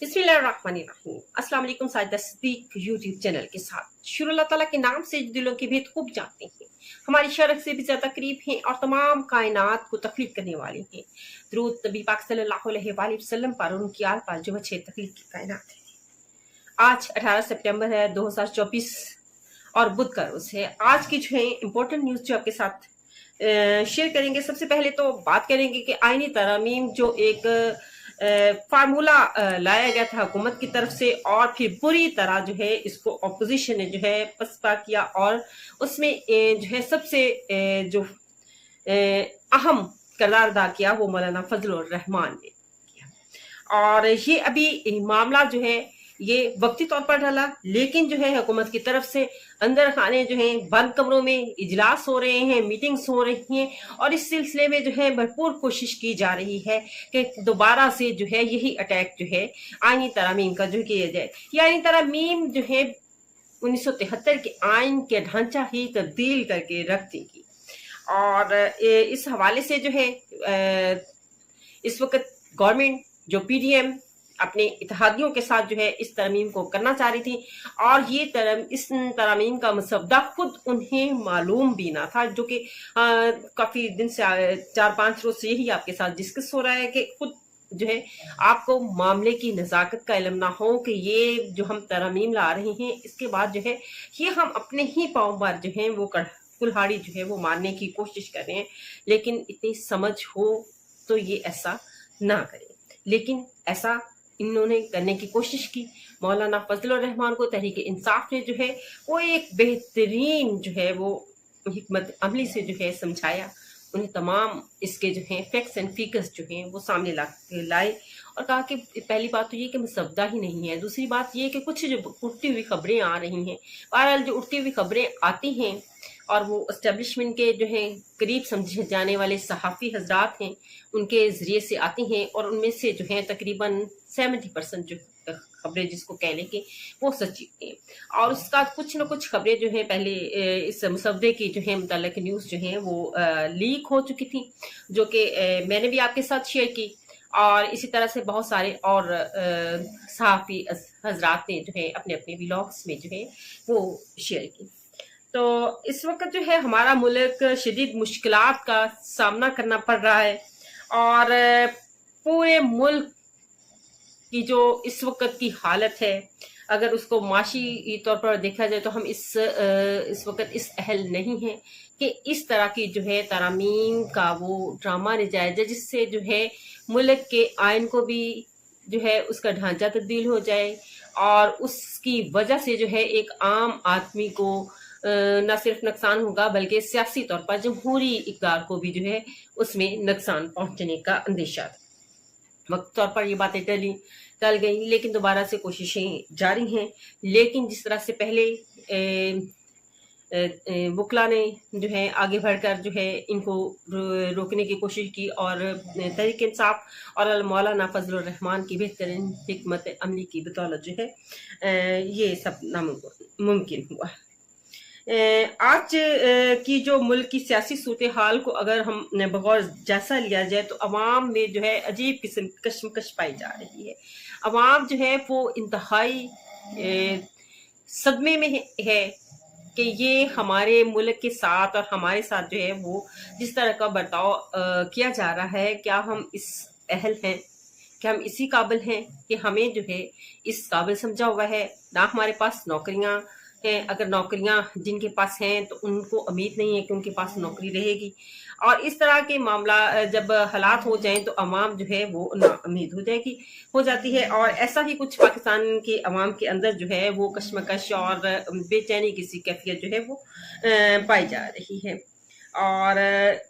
बिस्मिल्लाहिर्रहमानिर्रहीम। अस्सलाम वालेकुम। साजिदा सिद्दीक यूट्यूब चैनल के साथ शुरू अल्लाह ताला के नाम से दिलों के भेद खूब जानते हैं, हमारी शरफ से भी ज्यादा करीब हैं और तमाम कायनात को तकलीफ करने वाले हैं। दुरूद नबी पाक सल्लल्लाहु अलैहि वसल्लम पर, उनकी आल पर जो अच्छे तकलीफ की कायनात है। आज 18 सितंबर है 2024 और बुध का रोज है। आज की जो है इम्पोर्टेंट न्यूज जो आपके साथ शेयर करेंगे। सबसे पहले तो बात करेंगे कि आईनी तरमीम जो एक फार्मूला लाया गया था हुकूमत की तरफ से और फिर बुरी तरह जो है इसको अपोजिशन ने जो है पसपा किया और उसमें जो है सबसे जो अहम किरदार अदा किया वो मौलाना फजलुर रहमान ने किया। और ये अभी मामला जो है ये वक्ती तौर पर ढला, लेकिन जो है हुकूमत की तरफ से अंदर खाने जो है बंद कमरों में इजलास हो रहे हैं, मीटिंग्स हो रही हैं और इस सिलसिले में जो है भरपूर कोशिश की जा रही है कि दोबारा से जो है यही अटैक जो है आईनी तरमीम का जो किया जाए। ये आईनी तरमीम जो है 1973 के आइन के ढांचा ही तब्दील करके रख देगी। और इस हवाले से जो है इस वक्त गवर्नमेंट जो पीडीएम अपने इत्तेहादियों के साथ जो है इस तरमीम को करना चाह रही थी और ये इस तरमीम का मसवदा खुद उन्हें मालूम भी ना था, जो कि काफी दिन से 4-5 रोज से यही आपके साथ डिस्कस हो रहा है कि खुद जो है आपको मामले की नजाकत का इल्म ना हो कि ये जो हम तरमीम ला रहे हैं इसके बाद जो है ये हम अपने ही पाँव पर जो है वो कुल्हाड़ी जो है वो मारने की कोशिश कर रहे हैं। लेकिन इतनी समझ हो तो ये ऐसा ना करें, लेकिन ऐसा इन्होंने करने की कोशिश की। मौलाना फजलुर रहमान को तहरीक इंसाफ ने जो है वो एक बेहतरीन जो है वो हिकमत अमली से जो है समझाया, उन्हें तमाम इसके जो है फैक्ट्स एंड फिगर्स जो हैं वो सामने लाए और कहा कि पहली बात तो ये कि मसवदा ही नहीं है, दूसरी बात ये कि कुछ जो उठती हुई खबरें आ रही हैं, बहरहाल जो उठती हुई खबरें आती हैं और वो एस्टेब्लिशमेंट के जो है करीब समझे जाने वाले सहाफ़ी हजरात हैं उनके ज़रिए से आती हैं और उनमें से जो है तकरीबन 70% जो खबरें जिसको कह लें कि वो सच्ची हैं और उसका कुछ न कुछ खबरें जो है पहले इस मसवदे की जो है मुतल्लिक़ न्यूज़ जो है वो लीक हो चुकी थी, जो कि मैंने भी आपके साथ शेयर की और इसी तरह से बहुत सारे और सहाफ़ी हजरात ने जो है अपने अपने व्लॉग्स में जो है वो शेयर की। तो इस वक्त जो है हमारा मुल्क शदीद मुश्किलात का सामना करना पड़ रहा है और पूरे मुल्क की जो इस वक्त की हालत है अगर उसको माशी तौर पर देखा जाए तो हम इस वक्त इस अहल नहीं है कि इस तरह की जो है तरमीम का वो ड्रामा नजायज है जिससे जो है मुल्क के आइन को भी जो है उसका ढांचा तब्दील हो जाए और उसकी वजह से जो है एक आम आदमी को न सिर्फ नुकसान होगा बल्कि सियासी तौर पर जमहूरी इक़्तिदार को भी जो है उसमें नुकसान पहुंचने का अंदेशा था। वक्त तौर पर ये बातें टल गई, लेकिन दोबारा से कोशिशें जारी हैं। लेकिन जिस तरह से पहले वकला ने जो है आगे बढ़कर जो है इनको रोकने की कोशिश की और तहरीक इंसाफ और मौलाना फजलुर रहमान की बेहतरीन हिकमत अमली की बदौलत जो है ये सब नामुमकिन हुआ। आज की जो मुल्क की सियासी सूरत हाल को अगर हम बगौर जायजा लिया जाए तो अवाम में जो है अजीब किस्म की कशमकश पाई जा रही है। अवाम जो है वो इंतहाई सदमे में है कि ये हमारे मुल्क के साथ और हमारे साथ जो है वो जिस तरह का बर्ताव किया जा रहा है, क्या हम इस अहल हैं, क्या हम इसी काबिल हैं कि हमें जो है इस काबिल समझा हुआ है। ना हमारे पास नौकरियां हैं, अगर नौकरियां जिनके पास हैं तो उनको उम्मीद नहीं है कि उनके पास नौकरी रहेगी और इस तरह के मामला जब हालात हो जाएं तो अवाम जो है वो नाउम्मीद हो जाती है और ऐसा ही कुछ पाकिस्तान के अवाम के अंदर जो है वो कशमकश और बेचैनी की सी कैफियत जो है वो पाई जा रही है। और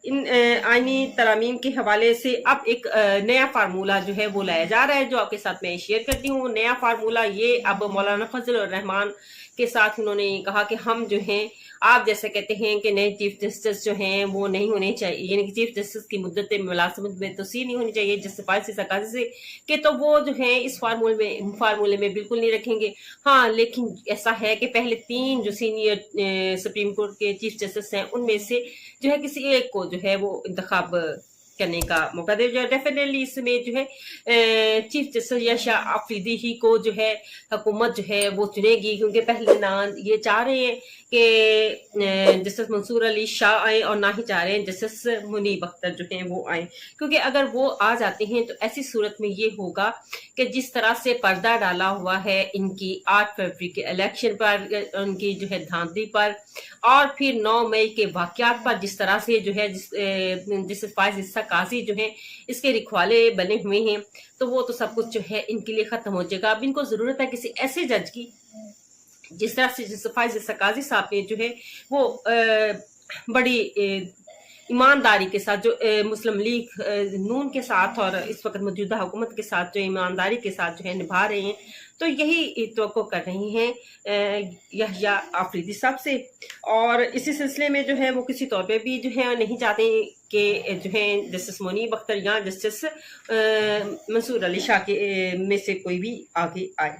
इन आईनी तरमीम के हवाले से अब एक नया फार्मूला जो है वो लाया जा रहा है जो आपके साथ मैं शेयर करती हूँ। नया फार्मूला ये अब मौलाना फजलुर रहमान के साथ उन्होंने कहा कि हम जो हैं आप जैसे कहते हैं कि नए चीफ जस्टिस जो हैं वो नहीं होने चाहिए, यानी कि चीफ जस्टिस की मुद्दत मुलाजमत में तोसी नहीं होनी चाहिए जस्टिस से कि तो वो जो है इस फार्मूले में बिल्कुल नहीं रखेंगे। हाँ, लेकिन ऐसा है कि पहले 3 जो सीनियर सुप्रीम कोर्ट के चीफ जस्टिस हैं उनमें से जो है किसी एक को जो है वो इंतखाब करने का मौका दे। जो डेफिनेटली इसमें जो है चीफ जस्टिस यशा आफरीदी ही को जो है हुकूमत जो है वो चुनेगी, क्योंकि पहले ना ये चाह रहे हैं कि जस्टिस मंसूर अली शाह आए और ना ही चाह रहे हैं जस्टिस मुनीब अख्तर जो हैं वो आए, क्योंकि अगर वो आ जाते हैं तो ऐसी सूरत में ये होगा कि जिस तरह से पर्दा डाला हुआ है इनकी 8 फरवरी के इलेक्शन पर, उनकी जो है धांधली पर, और फिर 9 मई के वाकयात पर जिस तरह से जो है जिस फायज इस्सा काजी जो है इसके रिखवाले बने हुए हैं, तो वो तो सब कुछ जो है इनके लिए खत्म हो जाएगा। अब इनको जरूरत है किसी ऐसे जज की जिस तरह से जिस फायज इस्सा काजी साहब ने जो है वो बड़ी ईमानदारी के साथ जो मुस्लिम लीग नून के साथ और इस वक्त मौजूदा हुकूमत के साथ जो ईमानदारी के साथ जो है निभा रहे हैं, तो यही तवक्को कर रही हैं यहया आफरीदी साहब से। और इसी सिलसिले में जो है वो किसी तौर पे भी जो है नहीं चाहते कि जो है जस्टिस मुनीब अख्तर या जस्टिस मंसूर अली शाह के में से कोई भी आगे आए।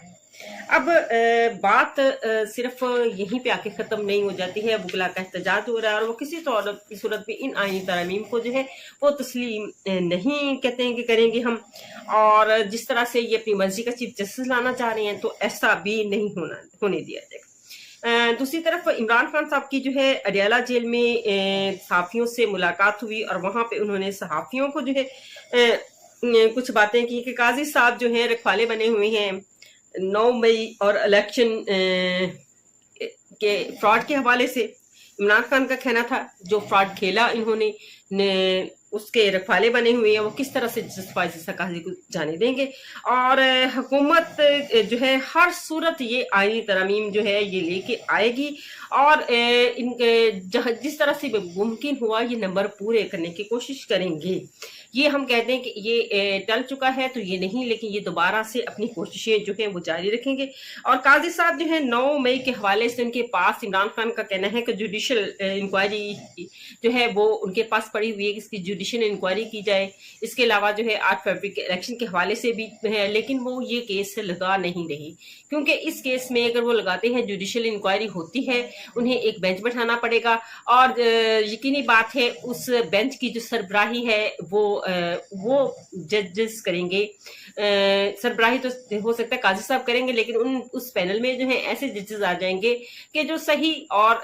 अब बात सिर्फ यहीं पे आके खत्म नहीं हो जाती है, वकला का एहतजाज हो रहा है और वो किसी तौर की सूरत में इन आईनी तरमीम को जो है वो तस्लीम नहीं कहते हैं कि करेंगे हम, और जिस तरह से ये अपनी मर्जी का चीफ जस्टिस लाना चाह रहे हैं तो ऐसा भी नहीं होने दिया जाएगा। दूसरी तरफ इमरान खान साहब की जो है अडियाला जेल में सहाफियों से मुलाकात हुई और वहां पे उन्होंने सहाफियों को जो है कुछ बातें की कि काजी साहब जो है रखवाले बने हुए हैं 9 मई और इलेक्शन के फ्रॉड के हवाले से। इमरान खान का कहना था जो फ्रॉड खेला इन्होंने उसके रखवाले बने हुए हैं, वो किस तरह से फायज इस्सा काजी को जाने देंगे। और हुकूमत जो है हर सूरत ये आईनी तरमीम जो है ये लेके आएगी और जिस तरह से मुमकिन हुआ ये नंबर पूरे करने की कोशिश करेंगे। ये हम कहते हैं कि ये टल चुका है तो ये नहीं, लेकिन ये दोबारा से अपनी कोशिशें जो है वो जारी रखेंगे। और काजी साहब जो है 9 मई के हवाले से उनके पास इमरान खान का कहना है कि जुडिशल इंक्वायरी जो है वो उनके पास पड़ी हुई है, इसकी जुडिशल इंक्वायरी की जाए। इसके अलावा जो है 8 फरवरी के इलेक्शन के हवाले से भी है, लेकिन वो ये केस लगा नहीं रही, क्योंकि इस केस में अगर वो लगाते हैं जुडिशल इंक्वायरी होती है, उन्हें एक बेंच बैठाना पड़ेगा और यकीनी बात है उस बेंच की जो सरबराही है वो जजेस करेंगे। सरबराही तो हो सकता है काजी साहब करेंगे, लेकिन उस पैनल में जो है ऐसे जजेस आ जाएंगे कि जो सही और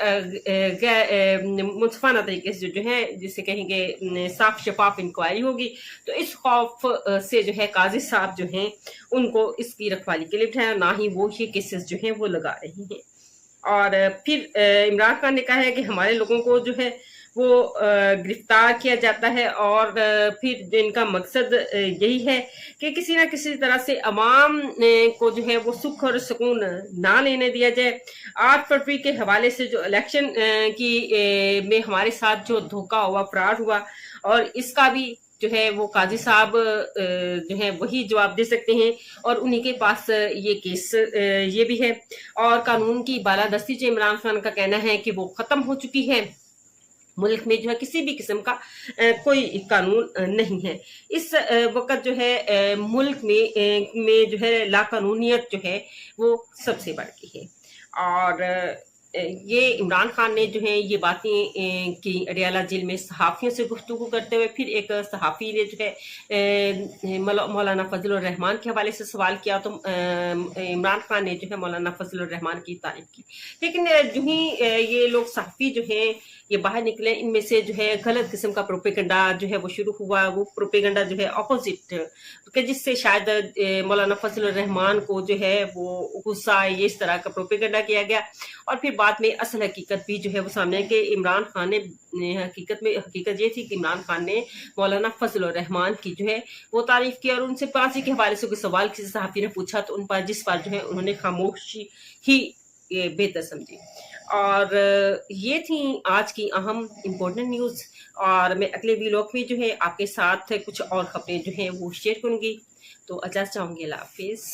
मुतफाना तरीके से जो है जिसे कहेंगे साफ शफाफ इंक्वायरी होगी। तो इस खौफ से जो है काजी साहब जो हैं उनको इसकी रखवाली के लिए बिठाया, ना ही वो ये केसेस जो हैं वो लगा रहे हैं। और फिर इमरान खान ने कहा है कि हमारे लोगों को जो है वो गिरफ्तार किया जाता है और फिर इनका मकसद यही है कि किसी ना किसी तरह से अवाम को जो है वो सुख और सुकून ना लेने दिया जाए। 8 फरवरी के हवाले से जो इलेक्शन की में हमारे साथ जो धोखा हुआ, फ्रॉड हुआ, और इसका भी जो है वो काजी साहब जो है वही जवाब दे सकते हैं और उन्हीं के पास ये केस ये भी है। और कानून की बालादस्ती जो इमरान खान का कहना है कि वो खत्म हो चुकी है, मुल्क में जो है किसी भी किस्म का कोई कानून नहीं है। इस वक्त जो है मुल्क में जो है लाकानूनियत जो है वो सबसे बढ़ गई है। और ये इमरान खान ने जो है ये बातें की अडियाला जेल में सहाफियों से गुफ्तगू करते हुए। फिर एक सहाफी ने जो है मौलाना फजलुर रहमान के हवाले से सवाल किया तो इमरान खान ने जो है मौलाना फजलुर रहमान की तारीफ की, लेकिन जो ही ये लोग सहाफी जो है ये बाहर निकले, इनमें से जो है गलत किस्म का प्रोपेगेंडा जो है वो शुरू हुआ। वो प्रोपेगेंडा जो है ऑपोजिट कि जिससे शायद मौलाना फजलुर रहमान को जो है वो गुस्सा आए, ये इस तरह का प्रोपेगेंडा किया गया। और फिर बाद में असल हकीकत भी जो है वो सामने कि इमरान खान ने हकीकत ये थी कि इमरान खान ने मौलाना फजलुर रहमान की जो है वो तारीफ की और उनसे फांसी के हवाले से कोई सवाल किसी सहाफी ने पूछा तो उन पर जिस पर जो है उन्होंने खामोशी ही बेहतर समझी। और ये थी आज की अहम इम्पोर्टेंट न्यूज़, और मैं अगले व्लॉग में जो है आपके साथ कुछ और खबरें जो है वो शेयर करूंगी। तो इजाज़त चाहूंगी। अल्लाह हाफिज़।